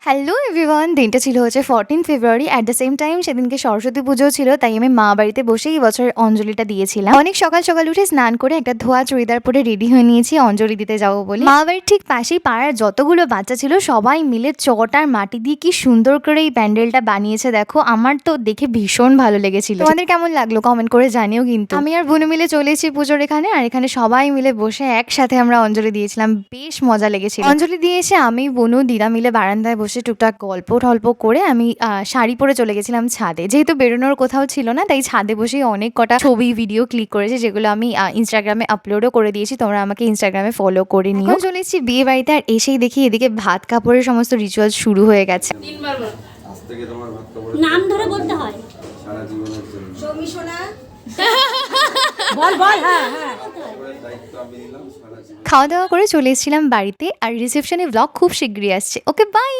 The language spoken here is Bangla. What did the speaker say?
হ্যালো এভরিওয়ান, দিনটা ছিল হচ্ছে 14 ফেব্রুয়ারি। অ্যাট দ্য সেম টাইম সেদিনকে সরস্বতী পুজো ছিল, তাই আমি মা বাড়িতে বসে এই বছর অঞ্জলিটা দিয়েছিলাম। অনেক সকাল সকাল উঠে স্নান করে একটা ধোয়া চুড়িদার পরে রেডি হয়ে নিয়েছি অঞ্জলি দিতে যাবো বলে। মা বাড়ির ঠিক পাশেই পাড়ার যতগুলো বাচ্চা ছিল সবাই মিলে চট আর মাটি দিয়ে কি সুন্দর করে এই প্যান্ডেলটা বানিয়েছে দেখো। আমার তো দেখে ভীষণ ভালো লেগেছিল। তোমাদের কেমন লাগলো কমেন্ট করে জানিও কিন্তু। আমি আর বোন মিলে চলে এসেছি পুজোর এখানে, আর এখানে সবাই মিলে বসে একসাথে আমরা অঞ্জলি দিয়েছিলাম। বেশ মজা লেগেছিল। অঞ্জলি দিয়ে এসে আমি বোনু দিদা মিলে বারান্দায় বসে টুকটাক গল্প টল্প করে আমি শাড়ি পরে চলে গেছিলাম ছাদে। যেহেতু বেরোনোর কোথাও ছিল না, তাই ছাদে বসেই অনেক কটা ছবি ভিডিও ক্লিক করেছি, যেগুলো আমি ইনস্টাগ্রামে আপলোডও করে দিয়েছি। তোমরা আমাকে ইনস্টাগ্রামে ফলো করে নিও। এখন চলে এসেছি বিয়ে বাড়িতে, আর এসেই দেখি এদিকে ভাত কাপড়ের সমস্ত রিচুয়াল শুরু হয়ে গেছে। নাম ধরে বলতে হয় সারা জীবনের জন্য সৌমি সোনা বল বল হ্যাঁ হ্যাঁ দায়িত্ব আমি নিলাম সারা জীবন। খাওয়া দাওয়া করে চলে এসেছিলাম বাড়িতে, আর রিসেপশনে ব্লগ খুব শীঘ্রই আসছে। Okay bye.